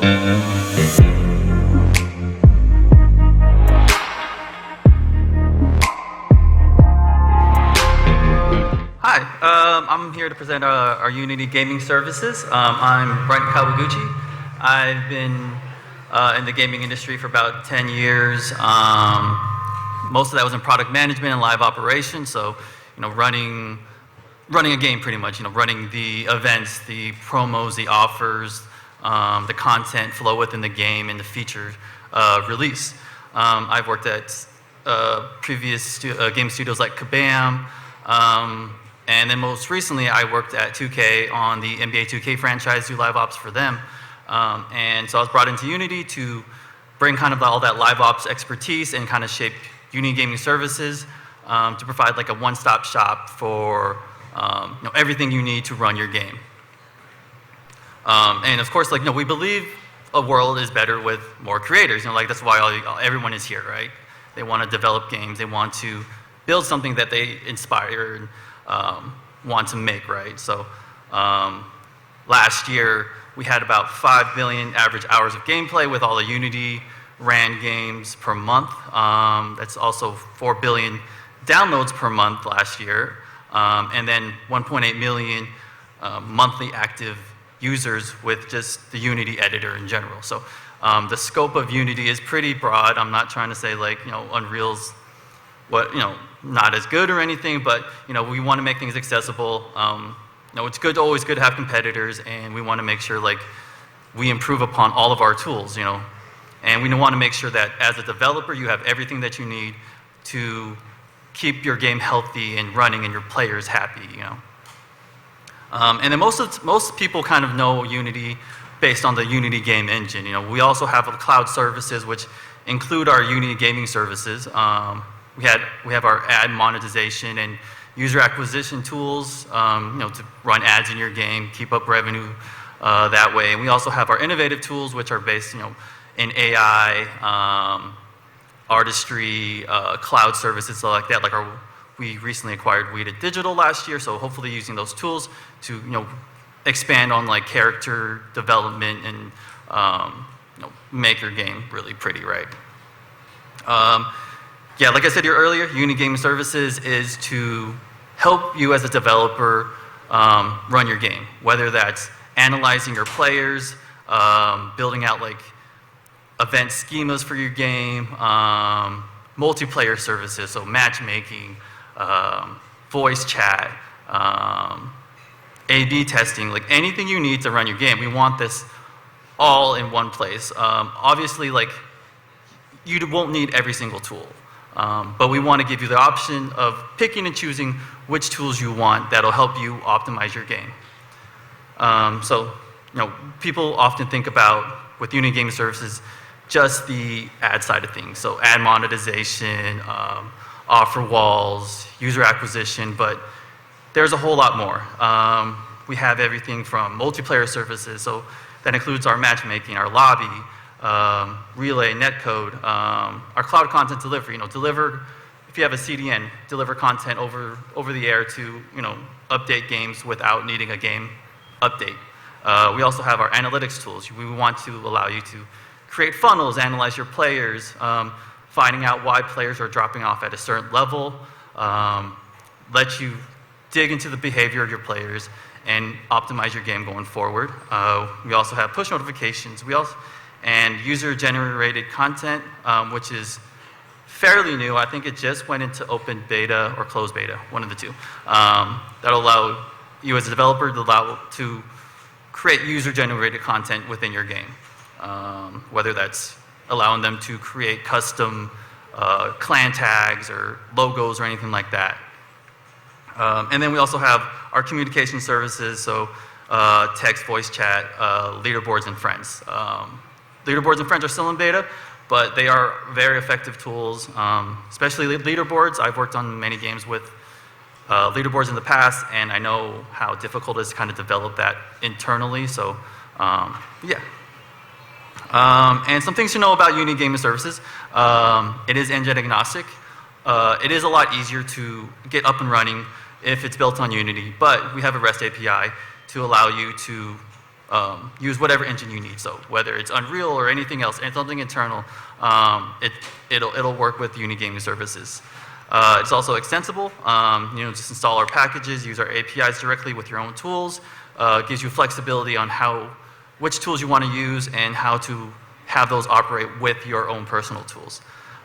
Hi, I'm here to present our Unity gaming services. I'm Brent. I've been in the gaming industry for about 10 years. Most of that was in product management and live operations, so running a game pretty much, running the events, the promos, the offers, the content flow within the game, and the feature release. I've worked at previous game studios like Kabam, and then most recently I worked at 2K on the NBA 2K franchise, do live ops for them. And so I was brought into Unity to bring kind of all that live ops expertise and kind of shape Unity gaming services to provide like a one-stop shop for everything you need to run your game. And of course, we believe a world is better with more creators. That's why everyone is here, right? They want to develop games. They want to build something that they inspire and want to make, right? So last year, we had about 5 billion average hours of gameplay with all the Unity ran games per month. That's also 4 billion downloads per month last year. And then 1.8 million monthly active users with just the Unity editor in general. So the scope of Unity is pretty broad. I'm not trying to say Unreal's not as good or anything, but we want to make things accessible. It's always good to have competitors, and we want to make sure we improve upon all of our tools, and we want to make sure that as a developer you have everything that you need to keep your game healthy and running and your players happy, And then most people kind of know Unity based on the Unity game engine. We also have cloud services which include our Unity gaming services. We have our ad monetization and user acquisition tools, to run ads in your game, keep up revenue that way. And we also have our innovative tools, which are based, in AI, artistry, cloud services, stuff like that. We recently acquired We Did Digital last year, so hopefully using those tools to, expand on character development and, make your game really pretty, right? Yeah, like I said here earlier, Unity Gaming Services is to help you as a developer run your game, whether that's analyzing your players, building out event schemas for your game, multiplayer services, so matchmaking, voice chat, A/B testing, anything you need to run your game. We want this all in one place. Obviously, you won't need every single tool. But we want to give you the option of picking and choosing which tools you want that'll help you optimize your game. So, people often think about, with Unity Gaming Services, just the ad side of things. So ad monetization, offer walls, user acquisition, but there's a whole lot more. We have everything from multiplayer services, so that includes our matchmaking, our lobby, Relay, netcode, our cloud content delivery. If you have a CDN, deliver content over the air to update games without needing a game update. We also have our analytics tools. We want to allow you to create funnels, analyze your players, finding out why players are dropping off at a certain level, let you dig into the behavior of your players and optimize your game going forward. We also have push notifications. And user-generated content, which is fairly new. I think it just went into open beta or closed beta, one of the two. That'll allow you as a developer to create user-generated content within your game, whether that's allowing them to create custom clan tags or logos or anything like that. And then we also have our communication services, so text, voice chat, leaderboards, and friends. Leaderboards and friends are still in beta, but they are very effective tools, especially leaderboards. I've worked on many games with leaderboards in the past, and I know how difficult it is to kind of develop that internally, so yeah. And some things to know about Unity Gaming Services. It is engine agnostic. It is a lot easier to get up and running if it's built on Unity, but we have a REST API to allow you to use whatever engine you need. So whether it's Unreal or anything else, and something internal, it'll work with Uni Gaming Services. It's also extensible. Just install our packages, use our APIs directly with your own tools. Gives you flexibility on which tools you want to use and how to have those operate with your own personal tools.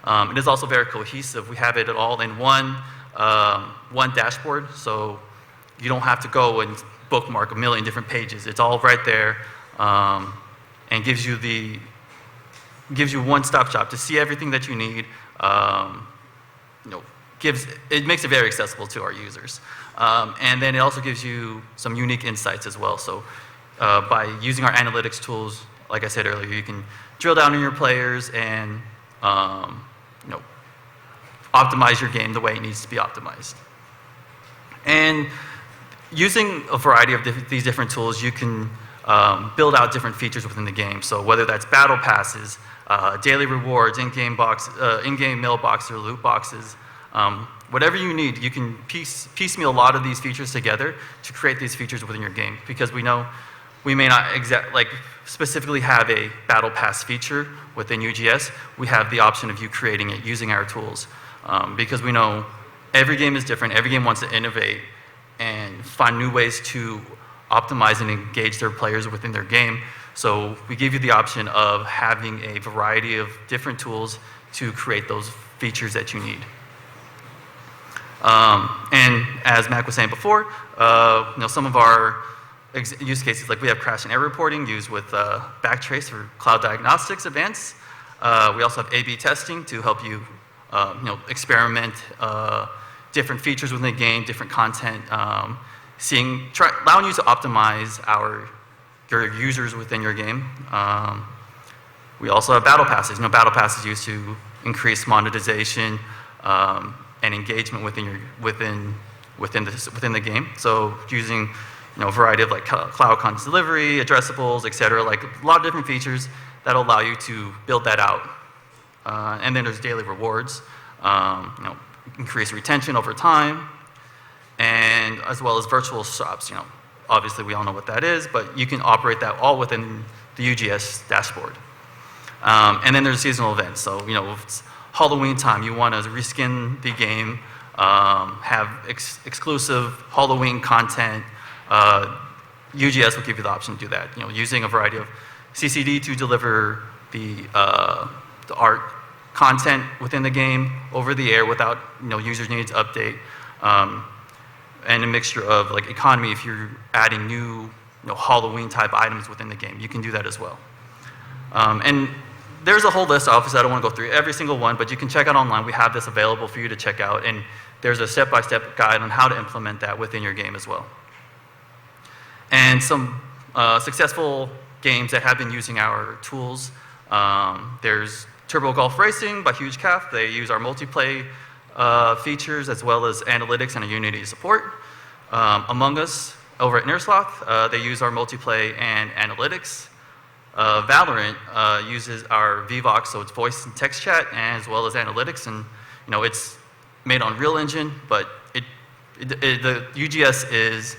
It is also very cohesive. We have it all in one dashboard, so you don't have to go and bookmark a million different pages. It's all right there, and gives you one-stop shop to see everything that you need. It makes it very accessible to our users, and then it also gives you some unique insights as well. So by using our analytics tools, like I said earlier, you can drill down on your players and optimize your game the way it needs to be optimized. And using a variety of these different tools, you can build out different features within the game. So whether that's battle passes, daily rewards, in-game mailboxes or loot boxes, whatever you need, you can piecemeal a lot of these features together to create these features within your game. Because we know we may not specifically have a battle pass feature within UGS. We have the option of you creating it using our tools. Because we know every game is different, every game wants to innovate and find new ways to optimize and engage their players within their game. So we give you the option of having a variety of different tools to create those features that you need. And as Mac was saying before, some of our use cases, like we have crash and error reporting used with Backtrace for cloud diagnostics advanced. We also have A/B testing to help you experiment different features within the game, different content, allowing you to optimize your users within your game. We also have battle passes. Battle passes used to increase monetization and engagement within the game. So using a variety of cloud content delivery, addressables, etc., a lot of different features that allow you to build that out. And then there's daily rewards, increase retention over time, and as well as virtual shops. Obviously we all know what that is, but you can operate that all within the UGS dashboard. And then there's seasonal events. So if it's Halloween time, you want to reskin the game, have exclusive Halloween content. UGS will give you the option to do that. Using a variety of CCD to deliver the art content within the game over the air without users needing to update, and a mixture of economy if you're adding new Halloween type items within the game. You can do that as well. And there's a whole list. Obviously, I don't want to go through every single one, but you can check out online. We have this available for you to check out, and there's a step-by-step guide on how to implement that within your game as well. And some successful games that have been using our tools. There's Turbo Golf Racing by Huge Calf. They use our multiplay features as well as analytics and a Unity support. Among Us over at Nearsloth, they use our multiplay and analytics. Valorant uses our VVox, so it's voice and text chat, as well as analytics, and it's made on Real Engine, but the UGS is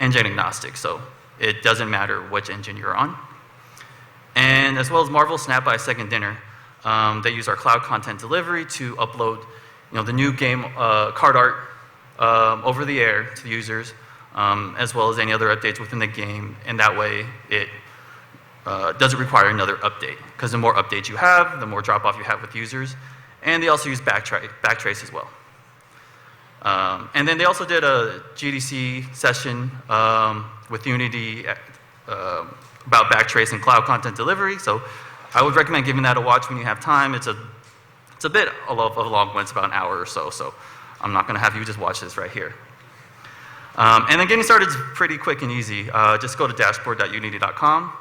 engine agnostic, so it doesn't matter which engine you're on. And as well as Marvel Snap by Second Dinner, they use our cloud content delivery to upload the new game card art over the air to the users, as well as any other updates within the game, and that way it doesn't require another update, because the more updates you have, the more drop-off you have with users. And they also use Backtrace as well. And then they also did a GDC session with Unity about Backtrace and cloud content delivery. So I would recommend giving that a watch when you have time. It's a bit of a long one. It's about an hour or so. So I'm not going to have you just watch this right here. And then getting started is pretty quick and easy. Just go to dashboard.unity.com.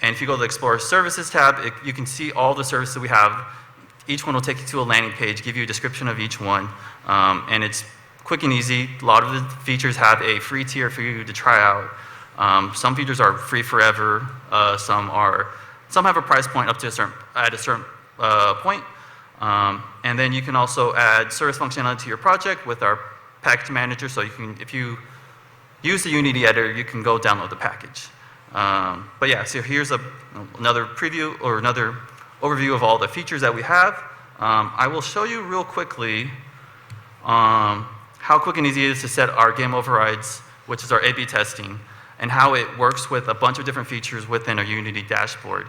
And if you go to the Explore Services tab, you can see all the services we have. Each one will take you to a landing page, give you a description of each one. And it's quick and easy. A lot of the features have a free tier for you to try out. Some features are free forever. Some have a price point up to at a certain point. And then you can also add service functionality to your project with our package manager. So if you use the Unity editor, you can go download the package. But yeah, so here's another preview or another overview of all the features that we have. I will show you real quickly how quick and easy it is to set our game overrides, which is our A/B testing, and how it works with a bunch of different features within our Unity dashboard.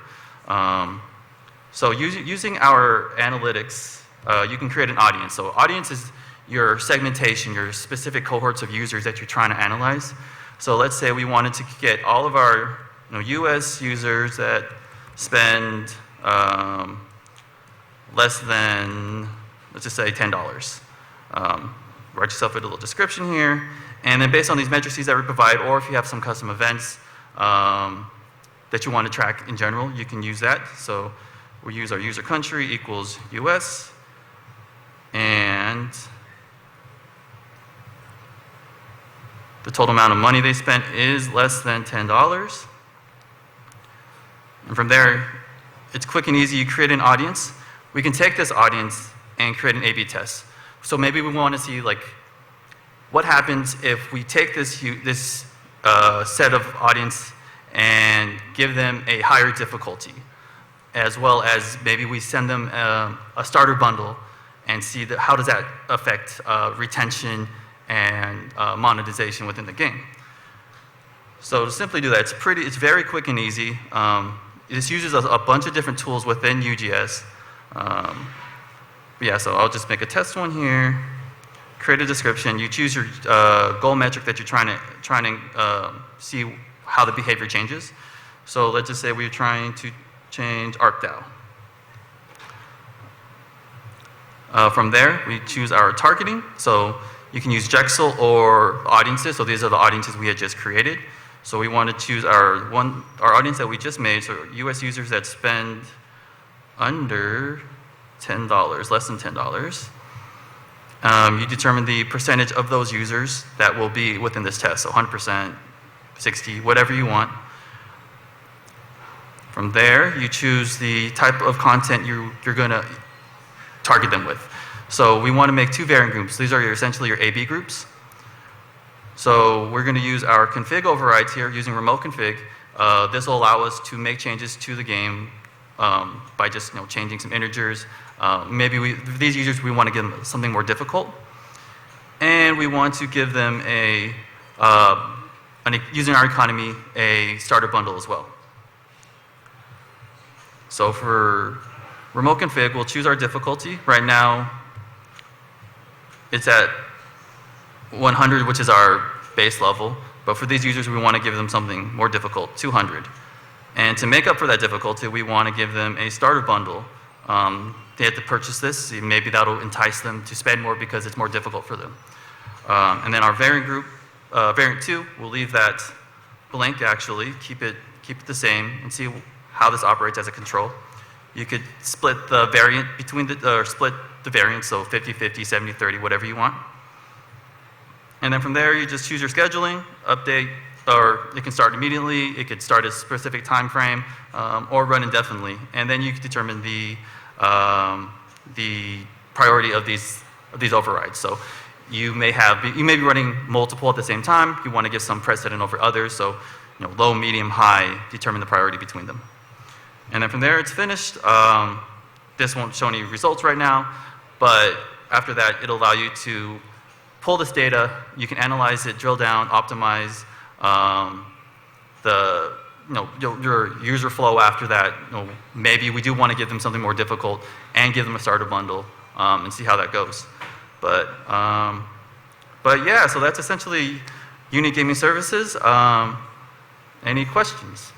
So using our analytics, you can create an audience. So audience is your segmentation, your specific cohorts of users that you're trying to analyze. So let's say we wanted to get all of our US users that spend less than, let's just say $10. Write yourself a little description here. And then based on these matrices that we provide, or if you have some custom events that you want to track in general, you can use that. So we use our user country equals US, and the total amount of money they spent is less than $10. And from there, it's quick and easy. You create an audience. We can take this audience and create an A/B test. So maybe we want to see like what happens if we take this set of audience and give them a higher difficulty, as well as maybe we send them a starter bundle and see how does that affect retention and monetization within the game. So to simply do that, it's very quick and easy. This uses a bunch of different tools within UGS. Yeah, so I'll just make a test one here, create a description. You choose your goal metric that you're trying to see how the behavior changes. So let's just say we're trying to change ArcDAO. From there, we choose our targeting. So you can use Jexel or audiences. So these are the audiences we had just created. So we want to choose our audience that we just made. So US users that spend under $10, less than $10. You determine the percentage of those users that will be within this test. So 100%, 60, whatever you want. From there, you choose the type of content you're going to target them with. So we want to make two variant groups. These are essentially your A/B groups. So we're going to use our config overrides here using remote config. This will allow us to make changes to the game by just changing some integers. Maybe these users, we want to give them something more difficult. And we want to give them using our economy, a starter bundle as well. So for remote config, we'll choose our difficulty. Right now, it's at 100, which is our base level. But for these users, we want to give them something more difficult, 200. And to make up for that difficulty, we want to give them a starter bundle. They have to purchase this. Maybe that'll entice them to spend more because it's more difficult for them. And then our variant group, variant 2, we'll leave that blank actually, keep it the same, and see how this operates as a control. You could split the variant split the variants, so 50-50, 70-30, whatever you want. And then from there, you just choose your scheduling, update, or it can start immediately, it could start a specific time frame, or run indefinitely. And then you can determine the priority of these overrides. So you may be running multiple at the same time. You want to give some precedent over others. So low, medium, high, determine the priority between them. And then from there, it's finished. This won't show any results right now, but after that, it'll allow you to pull this data. You can analyze it, drill down, optimize your user flow after that. Maybe we do want to give them something more difficult and give them a starter bundle and see how that goes. But yeah, so that's essentially Unity Gaming Services. Any questions?